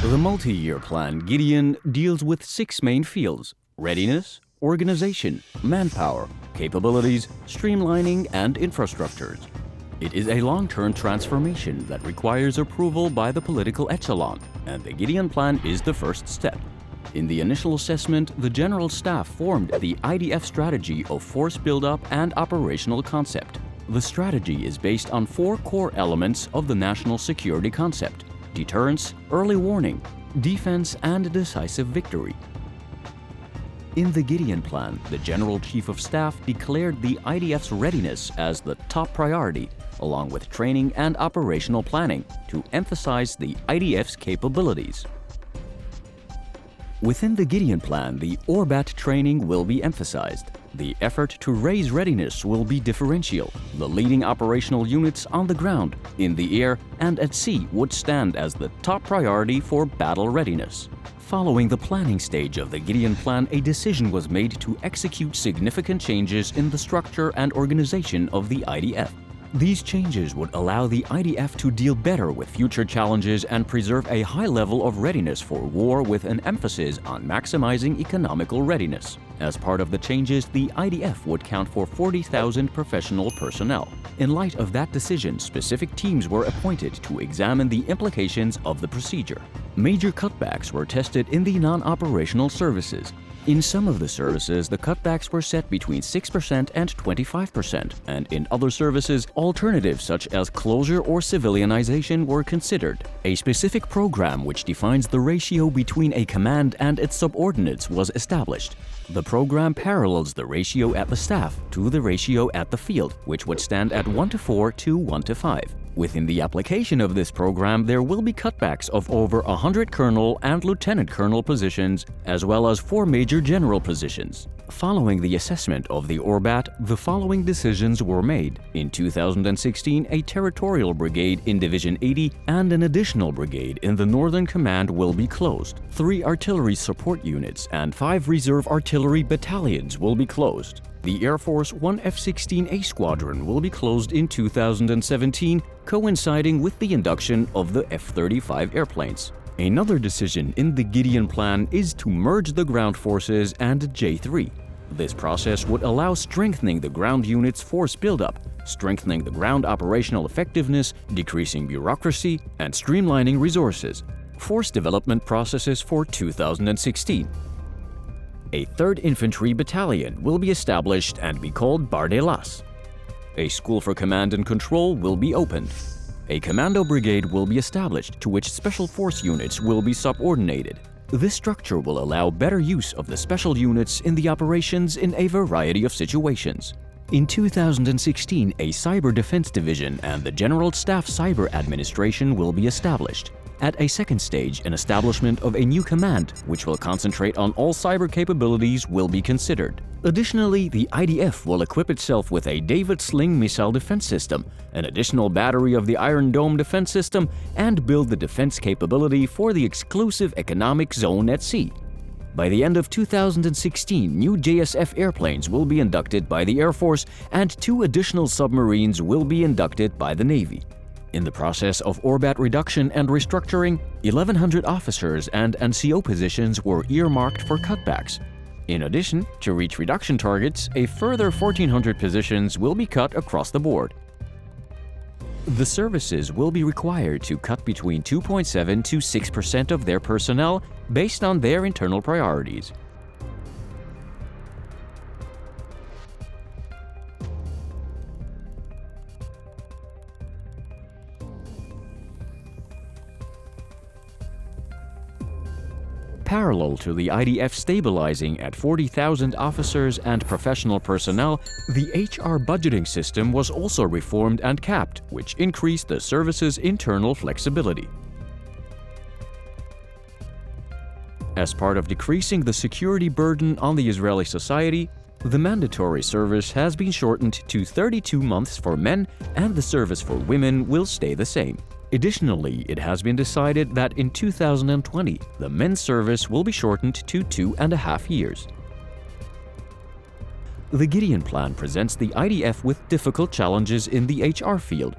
The multi-year plan Gideon deals with 6 main fields: readiness, organization, manpower, capabilities, streamlining, and infrastructures. It is a long-term transformation that requires approval by the political echelon, and the Gideon Plan is the first step. In the initial assessment, the General Staff formed the IDF strategy of force buildup and operational concept. The strategy is based on 4 core elements of the national security concept: deterrence, early warning, defense, and decisive victory. In the Gideon Plan, the General Chief of Staff declared the IDF's readiness as the top priority, along with training and operational planning, to emphasize the IDF's capabilities. Within the Gideon Plan, the ORBAT training will be emphasized. The effort to raise readiness will be differential. The leading operational units on the ground, in the air, and at sea would stand as the top priority for battle readiness. Following the planning stage of the Gideon Plan, a decision was made to execute significant changes in the structure and organization of the IDF. These changes would allow the IDF to deal better with future challenges and preserve a high level of readiness for war, with an emphasis on maximizing economical readiness. As part of the changes, the IDF would count for 40,000 professional personnel. In light of that decision, specific teams were appointed to examine the implications of the procedure. Major cutbacks were tested in the non-operational services. In some of the services, the cutbacks were set between 6% and 25%, and in other services, alternatives such as closure or civilianization were considered. A specific program which defines the ratio between a command and its subordinates was established. The program parallels the ratio at the staff to the ratio at the field, which would stand at 1:4 to 1:5. Within the application of this program, there will be cutbacks of over 100 colonel and lieutenant colonel positions, as well as 4 major general positions. Following the assessment of the ORBAT, the following decisions were made. In 2016, a territorial brigade in Division 80 and an additional brigade in the Northern Command will be closed. 3 artillery support units and 5 reserve artillery battalions will be closed. The Air Force 1 F-16A squadron will be closed in 2017, coinciding with the induction of the F-35 airplanes. Another decision in the Gideon Plan is to merge the ground forces and J-3. This process would allow strengthening the ground unit's force buildup, strengthening the ground operational effectiveness, decreasing bureaucracy, and streamlining resources. Force development processes for 2016. A 3rd Infantry Battalion will be established and be called Bardelas. A school for command and control will be opened. A commando brigade will be established, to which special force units will be subordinated. This structure will allow better use of the special units in the operations in a variety of situations. In 2016, a Cyber Defense Division and the General Staff Cyber Administration will be established. At a second stage, an establishment of a new command, which will concentrate on all cyber capabilities, will be considered. Additionally, the IDF will equip itself with a David Sling missile defense system, an additional battery of the Iron Dome defense system, and build the defense capability for the exclusive economic zone at sea. By the end of 2016, new JSF airplanes will be inducted by the Air Force, and 2 additional submarines will be inducted by the Navy. In the process of ORBAT reduction and restructuring, 1,100 officers and NCO positions were earmarked for cutbacks. In addition, to reach reduction targets, a further 1,400 positions will be cut across the board. The services will be required to cut between 2.7% to 6% of their personnel based on their internal priorities. Parallel to the IDF stabilizing at 40,000 officers and professional personnel, the HR budgeting system was also reformed and capped, which increased the service's internal flexibility. As part of decreasing the security burden on the Israeli society, the mandatory service has been shortened to 32 months for men, and the service for women will stay the same. Additionally, it has been decided that in 2020, the men's service will be shortened to 2.5 years. The Gideon Plan presents the IDF with difficult challenges in the HR field.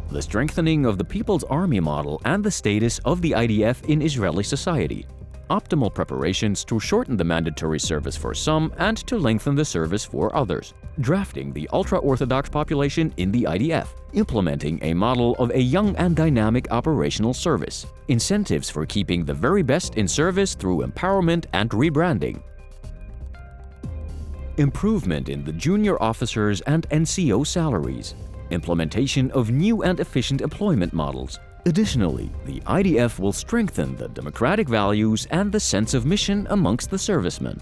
the strengthening of the People's Army model and the status of the IDF in Israeli society, optimal preparations to shorten the mandatory service for some and to lengthen the service for others, drafting the ultra-Orthodox population in the IDF, implementing a model of a young and dynamic operational service, incentives for keeping the very best in service through empowerment and rebranding, improvement in the junior officers and NCO salaries, implementation of new and efficient employment models. Additionally, the IDF will strengthen the democratic values and the sense of mission amongst the servicemen.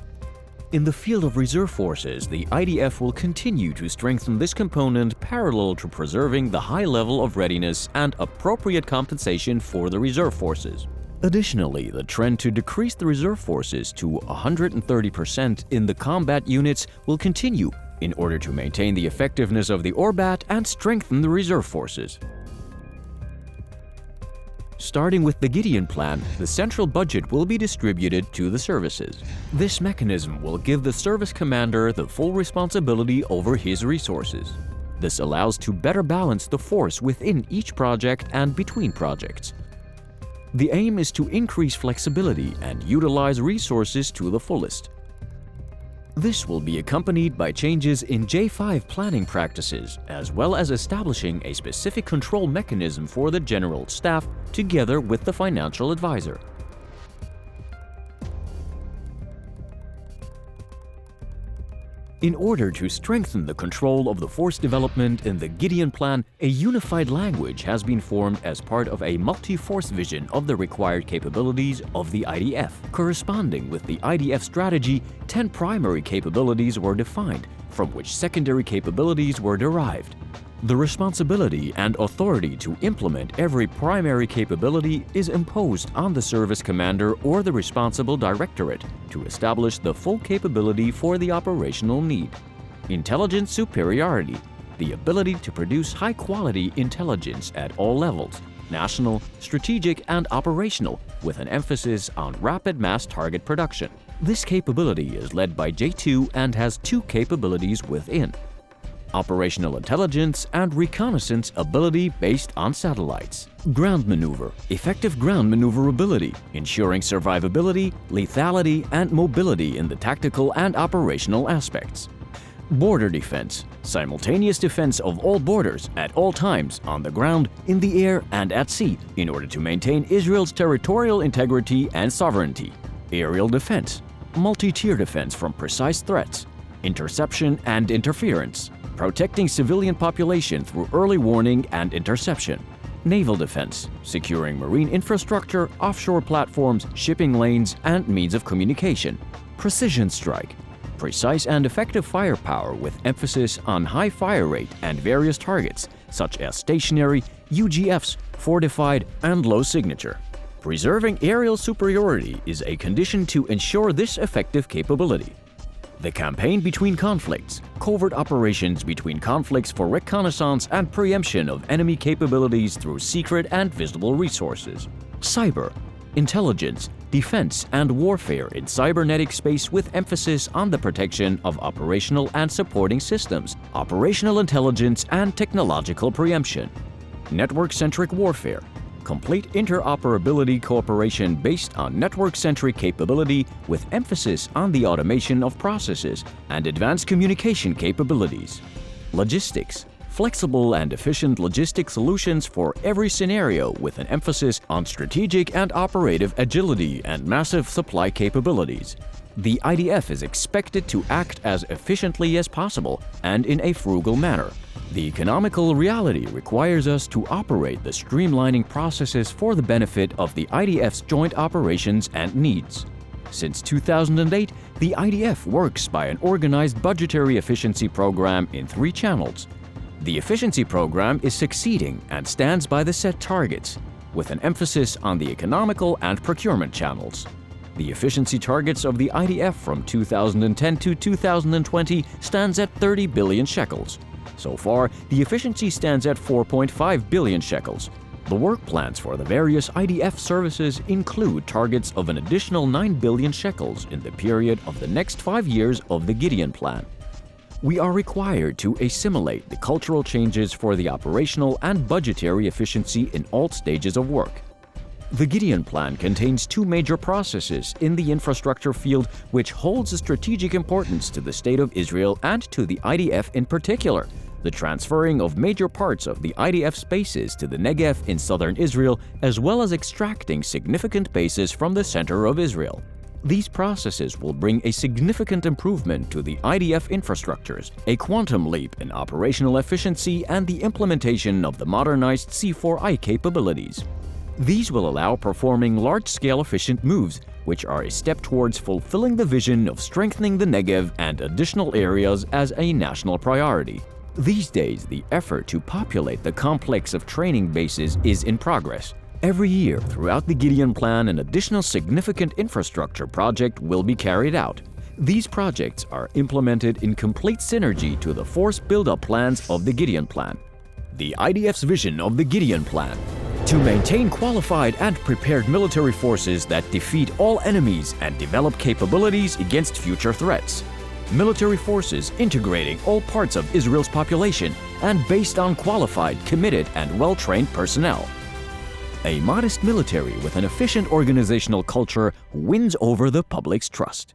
In the field of reserve forces, the IDF will continue to strengthen this component parallel to preserving the high level of readiness and appropriate compensation for the reserve forces. Additionally, the trend to decrease the reserve forces to 130% in the combat units will continue in order to maintain the effectiveness of the ORBAT and strengthen the reserve forces. Starting with the Gideon Plan, the central budget will be distributed to the services. This mechanism will give the service commander the full responsibility over his resources. This allows to better balance the force within each project and between projects. The aim is to increase flexibility and utilize resources to the fullest. This will be accompanied by changes in J5 planning practices, as well as establishing a specific control mechanism for the General Staff together with the financial advisor. In order to strengthen the control of the force development in the Gideon Plan, a unified language has been formed as part of a multi-force vision of the required capabilities of the IDF. Corresponding with the IDF strategy, 10 primary capabilities were defined, from which secondary capabilities were derived. The responsibility and authority to implement every primary capability is imposed on the service commander or the responsible directorate to establish the full capability for the operational need. Intelligence superiority, the ability to produce high-quality intelligence at all levels, national, strategic, and operational, with an emphasis on rapid mass target production. This capability is led by J2 and has 2 capabilities within: operational intelligence and reconnaissance ability based on satellites. Ground maneuver, effective ground maneuverability, ensuring survivability, lethality, and mobility in the tactical and operational aspects. Border defense, simultaneous defense of all borders at all times on the ground, in the air, and at sea in order to maintain Israel's territorial integrity and sovereignty. Aerial defense, multi-tier defense from precise threats, interception and interference, protecting civilian population through early warning and interception. Naval defense, securing marine infrastructure, offshore platforms, shipping lanes, and means of communication. Precision strike, precise and effective firepower with emphasis on high fire rate and various targets, such as stationary, UGFs, fortified, and low signature. Preserving aerial superiority is a condition to ensure this effective capability. The campaign between conflicts, covert operations between conflicts for reconnaissance and preemption of enemy capabilities through secret and visible resources. Cyber, intelligence, defense, and warfare in cybernetic space with emphasis on the protection of operational and supporting systems, operational intelligence, and technological preemption. Network-centric warfare, complete interoperability cooperation based on network-centric capability with emphasis on the automation of processes and advanced communication capabilities. Logistics, flexible and efficient logistic solutions for every scenario with an emphasis on strategic and operative agility and massive supply capabilities. The IDF is expected to act as efficiently as possible and in a frugal manner. The economical reality requires us to operate the streamlining processes for the benefit of the IDF's joint operations and needs. Since 2008, the IDF works by an organized budgetary efficiency program in 3 channels. The efficiency program is succeeding and stands by the set targets, with an emphasis on the economical and procurement channels. The efficiency targets of the IDF from 2010 to 2020 stands at 30 billion shekels. So far, the efficiency stands at 4.5 billion shekels. The work plans for the various IDF services include targets of an additional 9 billion shekels in the period of the next 5 years of the Gideon Plan. We are required to assimilate the cultural changes for the operational and budgetary efficiency in all stages of work. The Gideon Plan contains two major processes in the infrastructure field which holds a strategic importance to the State of Israel and to the IDF in particular: the transferring of major parts of the IDF spaces to the Negev in southern Israel, as well as extracting significant bases from the center of Israel. These processes will bring a significant improvement to the IDF infrastructures, a quantum leap in operational efficiency, and the implementation of the modernized C4I capabilities. These will allow performing large-scale efficient moves, which are a step towards fulfilling the vision of strengthening the Negev and additional areas as a national priority. These days, the effort to populate the complex of training bases is in progress. Every year throughout the Gideon Plan, an additional significant infrastructure project will be carried out. These projects are implemented in complete synergy to the force buildup plans of the Gideon Plan. The IDF's vision of the Gideon Plan: to maintain qualified and prepared military forces that defeat all enemies and develop capabilities against future threats. Military forces integrating all parts of Israel's population and based on qualified, committed, and well-trained personnel. A modest military with an efficient organizational culture wins over the public's trust.